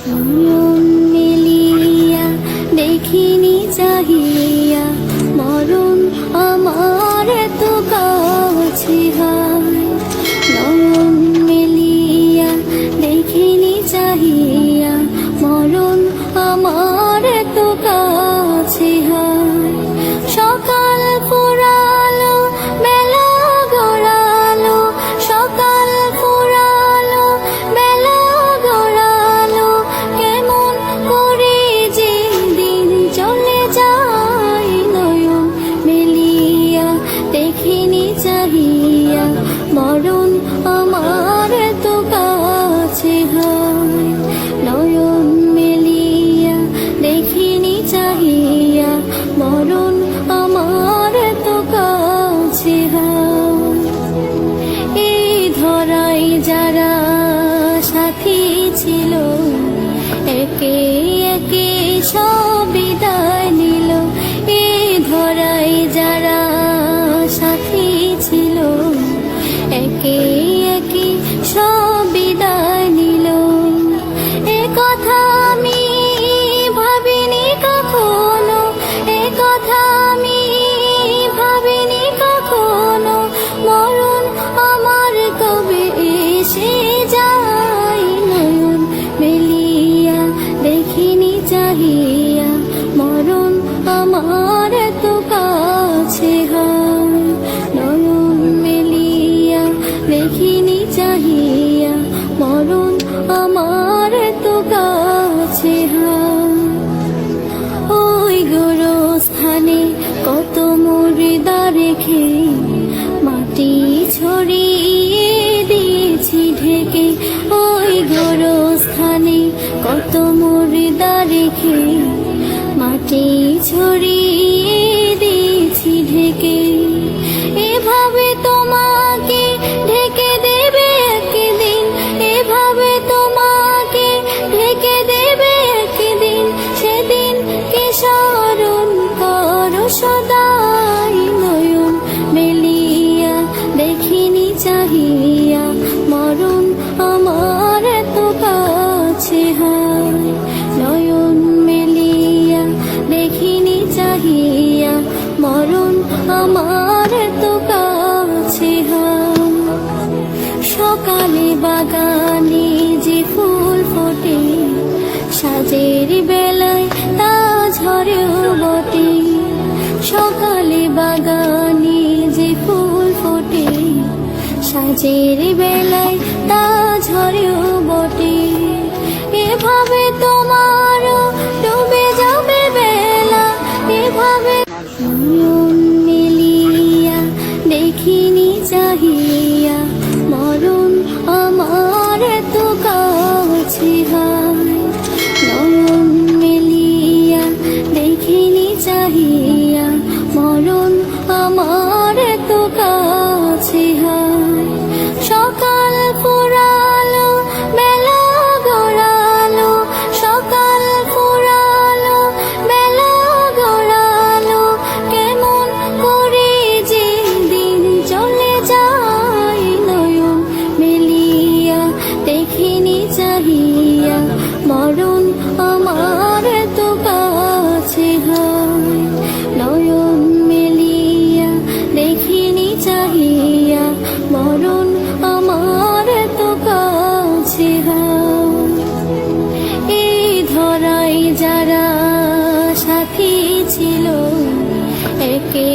নয়ন মেলিয়া দেখিনি চাহিয়া মরণ আমার এত কাছে হায়। নয়ন মেলিয়া দেখিনি চাহিয়া মরণ আমার এত কাছে হায়। সকাল ফুরালো বেলা গড়ালো, সকাল ফুরালো বেলা গড়ালো, কেমন করে যে দিন চলে যায়। নয়ন মেলিয়া দেখিনি চাহিয়া মরণ আমার এত কাছে হায়। নয়ন মেলিয়া দেখিনি চাহিয়া মরণ আমার এত কাছে হায়। এই ধরাই যারা সাথী ছিল, একে একে সব বিদায় নিল। এই ধরাই যারা সাথী ছিল, একে একে সব বিদায় নিল। এ কথা আমি ভাবিনি কখনো, এ কথা আমি ভাবিনি কখনো, মরণ আমার কবে এসে যায়। নয়ন মেলিয়া দেখিনি চাহিয়া মরণ আমার এত কাছে হায়। নয়ন মেলিয়া দেখিনি চাহিয়া মরণ আমার এত কাছে হায়। ওই গোরস্থানে কত মুর্দা রেখে মাটি ছড়িয়ে দিয়েছি ঢেকে। ওই গোরস্থানে কত মুর্দা রেখে মাটি ছড়িয়ে দিয়েছি ঢেকে। এভাবে তোমাকে ঢেকে দেবে একদিন, এভাবে তোমাকে ঢেকে দেবে একদিন, সেদিন কে স্মরণ করো সদাই। নয়ন মেলিয়া দেখিনি চাহিয়া মরণ আমার এত কাছে হায়। নয়ন মেলিয়া দেখিনি চাহিয়া মরণ আমার এত কাছে হায়। সকালে বাগানে যে ফুল ফোটে, সাজের বেলায় তা ঝরেও বটে। সকালে বাগানে যে ফুল ফোটে, সাজের বেলায় তা ঝরেও বটে। এভাবে তোমারও ডুবে যাবে বেলা, এভাবে। নয়ন মেলিয়া দেখিনি চাহিয়া মরণ আমার এত কাছে হায়। নয়ন মেলিয়া দেখিনি চাহিয়া মরণ আমার এত কাছে হায়। সকাল ফুরালো বেলা গড়ালো, সকাল ফুরালো বেলা গড়ালো, কেমন করে যে দিন চলে যায়। নয়ন মেলিয়া দেখিনি চাহিয়া মরণ আমার এত কাছে হায়। নয়ন মেলিয়া দেখিনি চাহিয়া মরণ আমার এত কাছে হায়। এই ধরাই যারা সাথী ছিল, একে